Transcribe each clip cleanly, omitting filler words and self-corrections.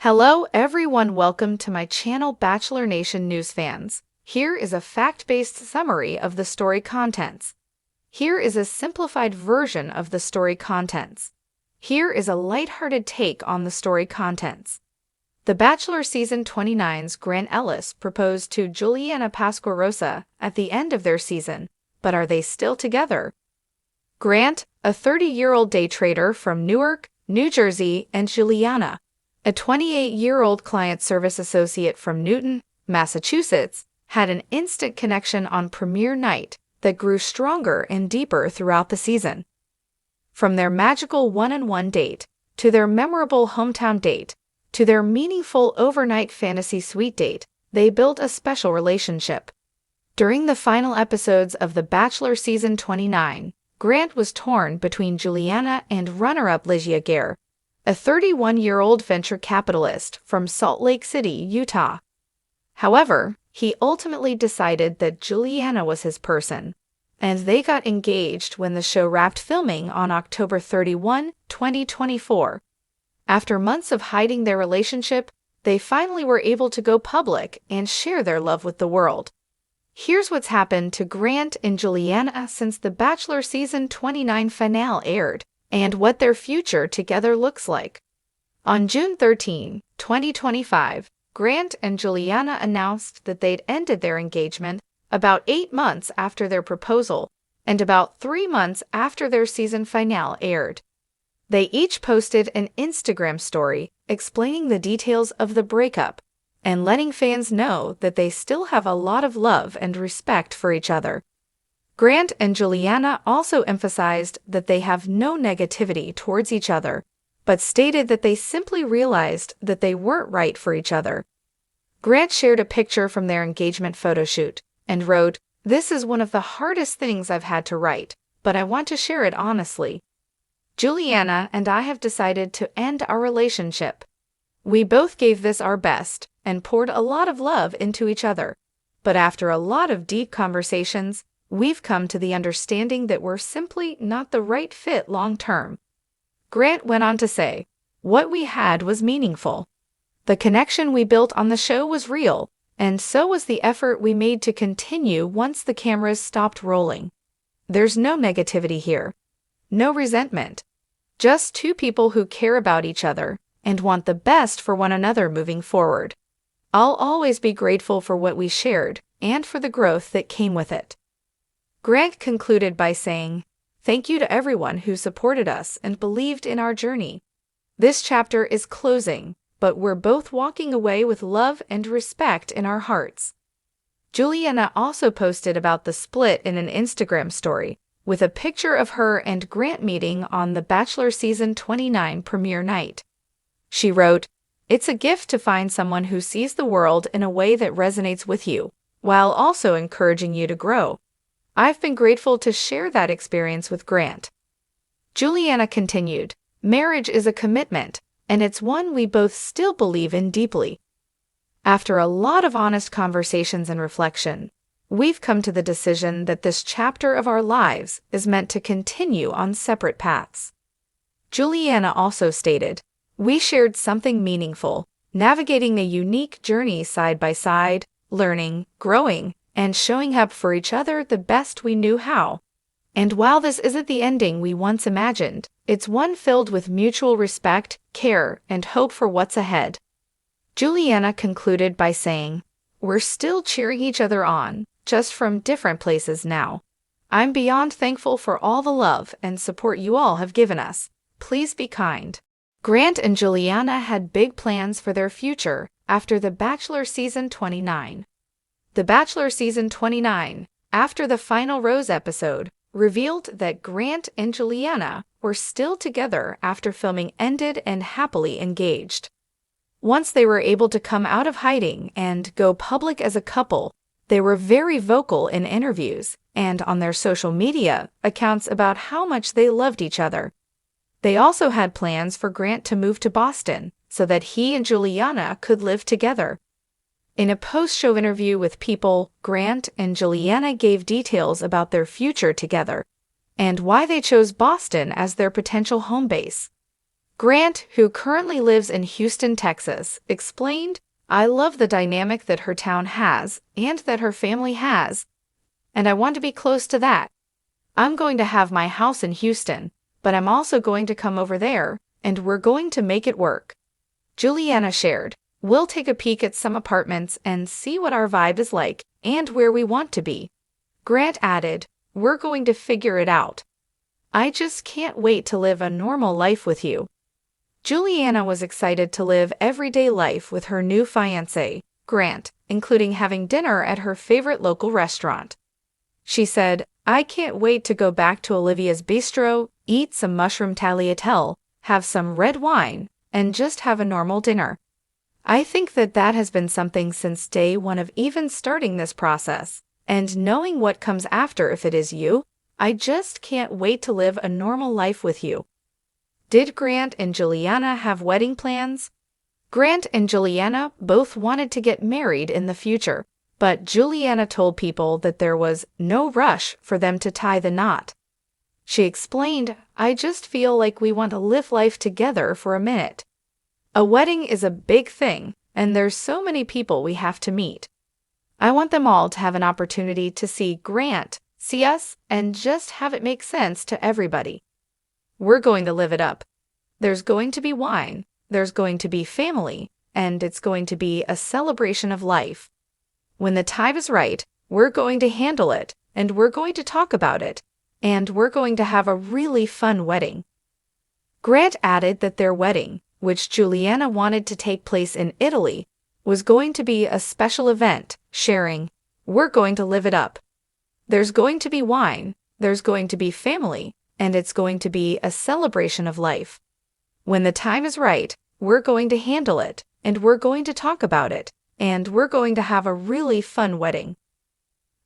Hello everyone, welcome to my channel Bachelor Nation News fans. Here is a fact-based summary of the story contents. Here is a simplified version of the story contents. Here is a lighthearted take on the story contents. The Bachelor Season 29's Grant Ellis proposed to Juliana Pasquarosa at the end of their season, but are they still together? Grant, a 30-year-old day trader from Newark, New Jersey, and Juliana, a 28-year-old client service associate from Newton, Massachusetts, had an instant connection on premiere night that grew stronger and deeper throughout the season. From their magical one-on-one date, to their memorable hometown date, to their meaningful overnight fantasy suite date, they built a special relationship. During the final episodes of The Bachelor Season 29, Grant was torn between Juliana and runner-up Ligia Gare, a 31-year-old venture capitalist from Salt Lake City, Utah. However, he ultimately decided that Juliana was his person, and they got engaged when the show wrapped filming on October 31, 2024. After months of hiding their relationship, they finally were able to go public and share their love with the world. Here's what's happened to Grant and Juliana since the Bachelor Season 29 finale aired, and what their future together looks like. On June 13, 2025, Grant and Juliana announced that they'd ended their engagement about 8 months after their proposal and about 3 months after their season finale aired. They each posted an Instagram story explaining the details of the breakup and letting fans know that they still have a lot of love and respect for each other. Grant and Juliana also emphasized that they have no negativity towards each other, but stated that they simply realized that they weren't right for each other. Grant shared a picture from their engagement photo shoot and wrote, "This is one of the hardest things I've had to write, but I want to share it honestly. Juliana and I have decided to end our relationship. We both gave this our best and poured a lot of love into each other, but after a lot of deep conversations, we've come to the understanding that we're simply not the right fit long-term." Grant went on to say, "What we had was meaningful. The connection we built on the show was real, and so was the effort we made to continue once the cameras stopped rolling. There's no negativity here, no resentment, just two people who care about each other and want the best for one another moving forward. I'll always be grateful for what we shared and for the growth that came with it." Grant concluded by saying, "Thank you to everyone who supported us and believed in our journey. This chapter is closing, but we're both walking away with love and respect in our hearts." Juliana also posted about the split in an Instagram story, with a picture of her and Grant meeting on the Bachelor Season 29 premiere night. She wrote, "It's a gift to find someone who sees the world in a way that resonates with you, while also encouraging you to grow. I've been grateful to share that experience with Grant." Juliana continued, "Marriage is a commitment, and it's one we both still believe in deeply. After a lot of honest conversations and reflection, we've come to the decision that this chapter of our lives is meant to continue on separate paths." Juliana also stated, "We shared something meaningful, navigating a unique journey side by side, learning, growing, and showing up for each other the best we knew how. And while this isn't the ending we once imagined, it's one filled with mutual respect, care, and hope for what's ahead." Juliana concluded by saying, "We're still cheering each other on, just from different places now. I'm beyond thankful for all the love and support you all have given us. Please be kind." Grant and Juliana had big plans for their future after The Bachelor Season 29. The Bachelor Season 29, after the final rose episode, revealed that Grant and Juliana were still together after filming ended and happily engaged. Once they were able to come out of hiding and go public as a couple, they were very vocal in interviews and on their social media accounts about how much they loved each other. They also had plans for Grant to move to Boston so that he and Juliana could live together. In a post-show interview with People, Grant and Juliana gave details about their future together and why they chose Boston as their potential home base. Grant, who currently lives in Houston, Texas, explained, "I love the dynamic that her town has and that her family has, and I want to be close to that. I'm going to have my house in Houston, but I'm also going to come over there, and we're going to make it work." Juliana shared, "We'll take a peek at some apartments and see what our vibe is like and where we want to be." Grant added, "We're going to figure it out. I just can't wait to live a normal life with you." Juliana was excited to live everyday life with her new fiancé, Grant, including having dinner at her favorite local restaurant. She said, "I can't wait to go back to Olivia's bistro, eat some mushroom tagliatelle, have some red wine, and just have a normal dinner. I think that has been something since day one of even starting this process, and knowing what comes after if it is you, I just can't wait to live a normal life with you." Did Grant and Juliana have wedding plans? Grant and Juliana both wanted to get married in the future, but Juliana told people that there was no rush for them to tie the knot. She explained, "I just feel like we want to live life together for a minute. A wedding is a big thing, and there's so many people we have to meet. I want them all to have an opportunity to see Grant, see us, and just have it make sense to everybody. We're going to live it up. There's going to be wine, there's going to be family, and it's going to be a celebration of life. When the time is right, we're going to handle it, and we're going to talk about it, and we're going to have a really fun wedding." Grant added that their wedding, which Juliana wanted to take place in Italy, was going to be a special event, sharing, "We're going to live it up. There's going to be wine, there's going to be family, and it's going to be a celebration of life. When the time is right, we're going to handle it, and we're going to talk about it, and we're going to have a really fun wedding."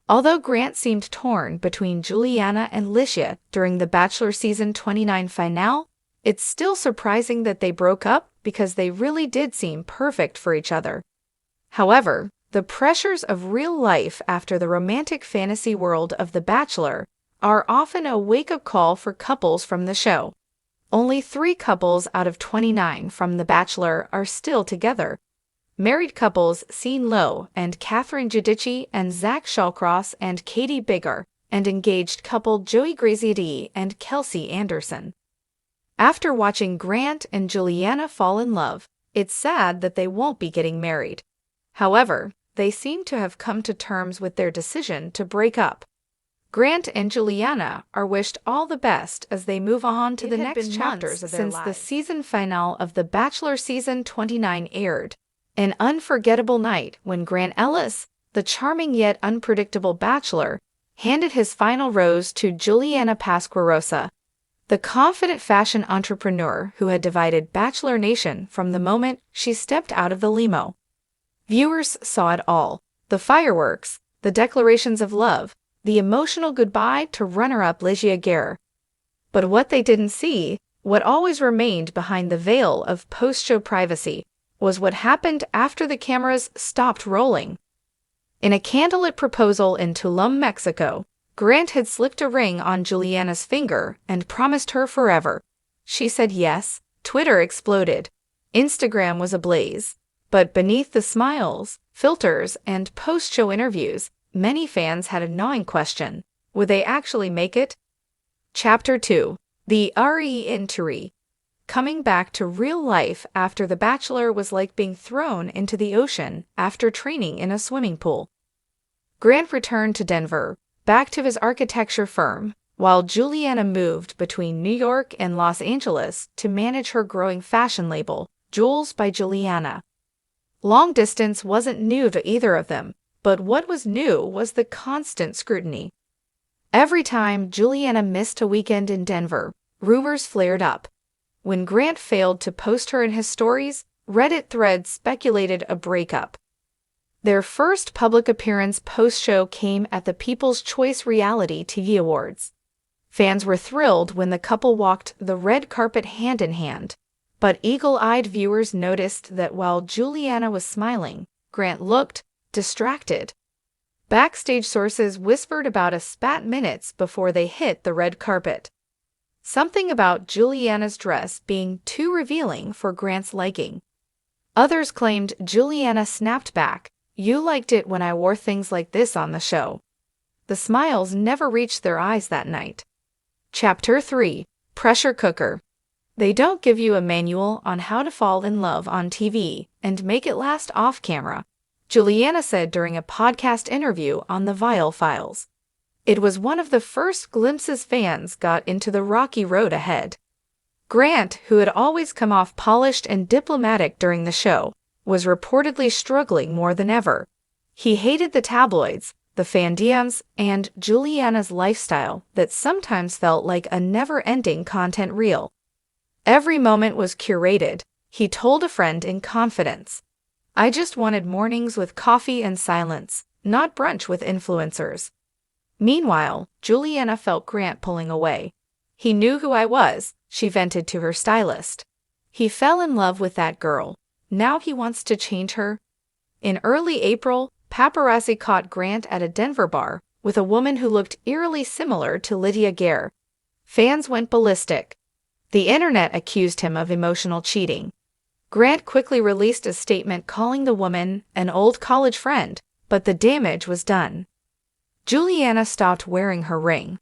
Although Grant seemed torn between Juliana and Licia during the Bachelor Season 29 finale, it's still surprising that they broke up because they really did seem perfect for each other. However, the pressures of real life after the romantic fantasy world of The Bachelor are often a wake-up call for couples from the show. Only 3 couples out of 29 from The Bachelor are still together. Married couples Sean Lowe and Catherine Giudice and Zach Shawcross and Katie Biggar, and engaged couple Joey Graziadei and Kelsey Anderson. After watching Grant and Juliana fall in love, it's sad that they won't be getting married. However, they seem to have come to terms with their decision to break up. Grant and Juliana are wished all the best as they move on to the next chapters of their lives. Since the season finale of The Bachelor Season 29 aired, an unforgettable night when Grant Ellis, the charming yet unpredictable bachelor, handed his final rose to Juliana Pasquarosa, the confident fashion entrepreneur who had divided Bachelor Nation from the moment she stepped out of the limo. Viewers saw it all: the fireworks, the declarations of love, the emotional goodbye to runner-up Licia Guerre. But what they didn't see, what always remained behind the veil of post-show privacy, was what happened after the cameras stopped rolling. In a candlelit proposal in Tulum, Mexico, Grant had slipped a ring on Juliana's finger and promised her forever. She said yes. Twitter exploded. Instagram was ablaze. But beneath the smiles, filters, and post-show interviews, many fans had a gnawing question: would they actually make it? Chapter 2. The Re-Entry. Coming back to real life after The Bachelor was like being thrown into the ocean after training in a swimming pool. Grant returned to Denver, back to his architecture firm, while Juliana moved between New York and Los Angeles to manage her growing fashion label, Jules by Juliana. Long distance wasn't new to either of them, but what was new was the constant scrutiny. Every time Juliana missed a weekend in Denver, rumors flared up. When Grant failed to post her in his stories, Reddit threads speculated a breakup. Their first public appearance post-show came at the People's Choice Reality TV Awards. Fans were thrilled when the couple walked the red carpet hand in hand, but eagle-eyed viewers noticed that while Juliana was smiling, Grant looked distracted. Backstage sources whispered about a spat minutes before they hit the red carpet. Something about Juliana's dress being too revealing for Grant's liking. Others claimed Juliana snapped back, "You liked it when I wore things like this on the show." The smiles never reached their eyes that night. Chapter 3. Pressure Cooker. They don't give you a manual on how to fall in love on TV and make it last off camera, Juliana said during a podcast interview on the Vile Files. It was one of the first glimpses fans got into the rocky road ahead. Grant, who had always come off polished and diplomatic during the show, was reportedly struggling more than ever. He hated the tabloids, the fan DMs, and Juliana's lifestyle that sometimes felt like a never-ending content reel. Every moment was curated, he told a friend in confidence. "I just wanted mornings with coffee and silence, not brunch with influencers." Meanwhile, Juliana felt Grant pulling away. "He knew who I was," she vented to her stylist. "He fell in love with that girl. Now he wants to change her." In early April, paparazzi caught Grant at a Denver bar with a woman who looked eerily similar to Lydia Gare. Fans went ballistic. The internet accused him of emotional cheating. Grant quickly released a statement calling the woman an old college friend, but the damage was done. Juliana stopped wearing her ring.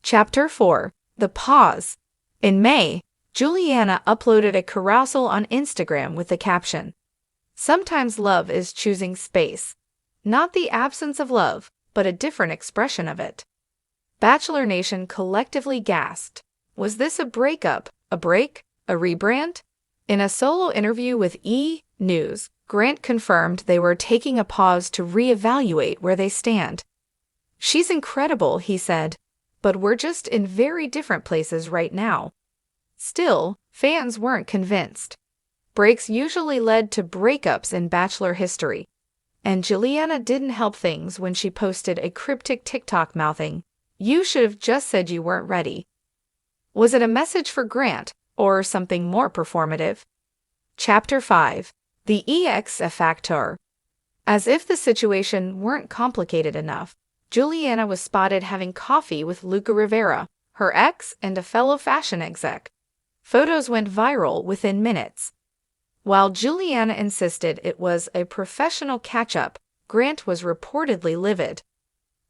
Chapter 4. The Pause. In May, Juliana uploaded a carousel on Instagram with the caption, "Sometimes love is choosing space. Not the absence of love, but a different expression of it." Bachelor Nation collectively gasped. Was this a breakup, a break, a rebrand? In a solo interview with E! News, Grant confirmed they were taking a pause to reevaluate where they stand. "She's incredible," he said, "but we're just in very different places right now." Still, fans weren't convinced. Breaks usually led to breakups in Bachelor history, and Juliana didn't help things when she posted a cryptic TikTok mouthing, "You should have just said you weren't ready." Was it a message for Grant, or something more performative? Chapter 5. The X Factor. As if the situation weren't complicated enough, Juliana was spotted having coffee with Luca Rivera, her ex and a fellow fashion exec. Photos went viral within minutes. While Juliana insisted it was a professional catch-up, Grant was reportedly livid.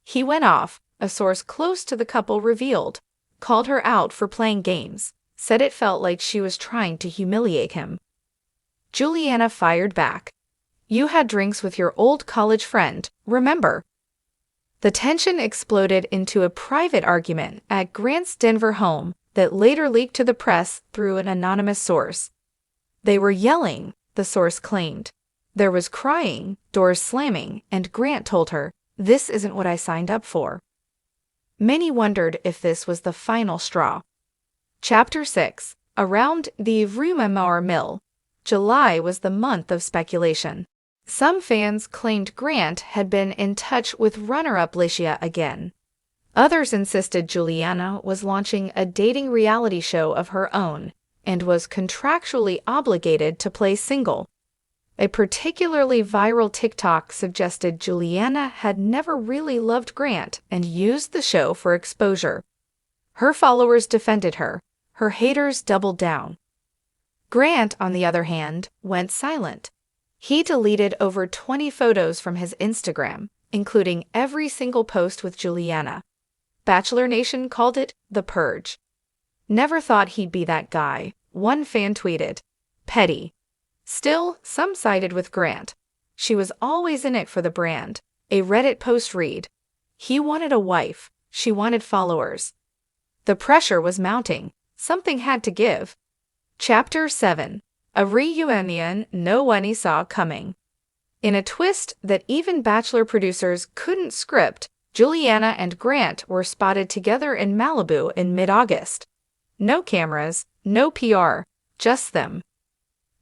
He went off, a source close to the couple revealed, called her out for playing games, said it felt like she was trying to humiliate him. Juliana fired back. "You had drinks with your old college friend, remember?" The tension exploded into a private argument at Grant's Denver home that later leaked to the press through an anonymous source. They were yelling, the source claimed. There was crying, doors slamming, and Grant told her, "This isn't what I signed up for." Many wondered if this was the final straw. Chapter 6. Around the Rumor Mill. July was the month of speculation. Some fans claimed Grant had been in touch with runner-up Lycia again. Others insisted Juliana was launching a dating reality show of her own and was contractually obligated to play single. A particularly viral TikTok suggested Juliana had never really loved Grant and used the show for exposure. Her followers defended her. Her haters doubled down. Grant, on the other hand, went silent. He deleted over 20 photos from his Instagram, including every single post with Juliana. Bachelor Nation called it the purge. "Never thought he'd be that guy," one fan tweeted. "Petty." Still, some sided with Grant. "She was always in it for the brand." A Reddit post read, "He wanted a wife, she wanted followers." The pressure was mounting. Something had to give. Chapter 7. A reunion no one saw coming. In a twist that even Bachelor producers couldn't script, Juliana and Grant were spotted together in Malibu in mid-August. No cameras, no PR, just them.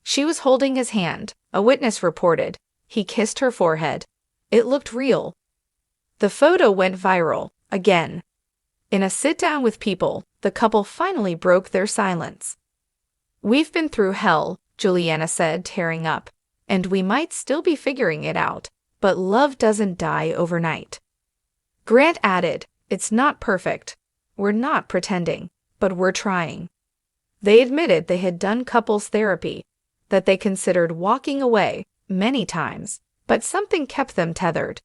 She was holding his hand, a witness reported. He kissed her forehead. It looked real. The photo went viral, again. In a sit-down with People, the couple finally broke their silence. "We've been through hell," Juliana said, tearing up, "and we might still be figuring it out, but love doesn't die overnight." Grant added, "It's not perfect. We're not pretending, but we're trying. They admitted they had done couples therapy, that they considered walking away many times, but something kept them tethered.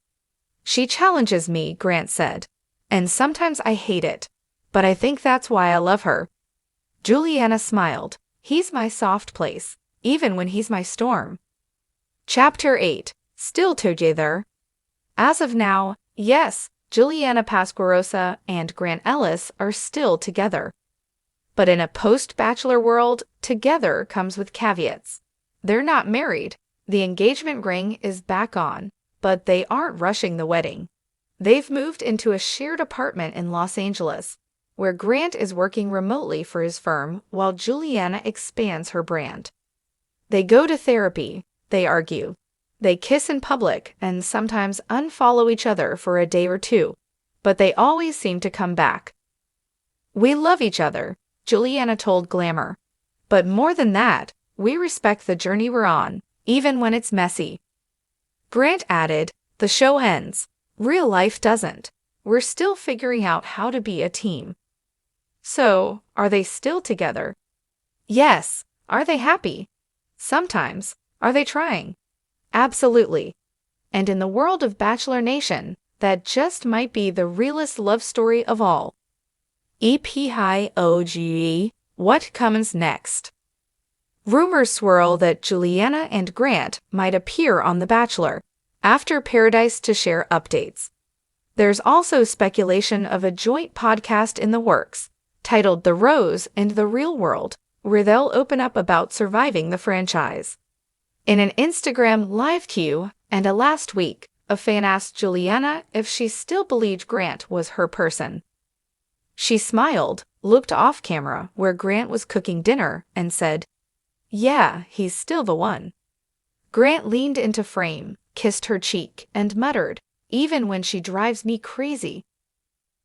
She challenges me, Grant said, and sometimes I hate it, but I think that's why I love her. Juliana smiled. He's my soft place, even when he's my storm. Chapter 8. Still together. As of now, yes, Juliana Pasquarosa and Grant Ellis are still together. But in a post-Bachelor world, together comes with caveats. They're not married. The engagement ring is back on, but they aren't rushing the wedding. They've moved into a shared apartment in Los Angeles, where Grant is working remotely for his firm while Juliana expands her brand. They go to therapy, they argue. They kiss in public and sometimes unfollow each other for a day or two, but they always seem to come back. We love each other, Juliana told Glamour. But more than that, we respect the journey we're on, even when it's messy. Grant added, the show ends. Real life doesn't. We're still figuring out how to be a team. So, are they still together? Yes. Are they happy? Sometimes. Are they trying? Absolutely. And in the world of Bachelor Nation, that just might be the realest love story of all. EPIOGE, what comes next? Rumors swirl that Juliana and Grant might appear on The Bachelor, after Paradise to share updates. There's also speculation of a joint podcast in the works, titled The Rose and the Real World, where they'll open up about surviving the franchise. In an Instagram live queue and a last week, a fan asked Juliana if she still believed Grant was her person. She smiled, looked off camera where Grant was cooking dinner, and said, "Yeah, he's still the one." Grant leaned into frame, kissed her cheek, and muttered, "Even when she drives me crazy."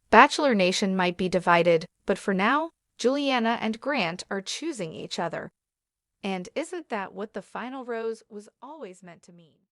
Bachelor Nation might be divided, but for now, Juliana and Grant are choosing each other. And isn't that what the final rose was always meant to mean?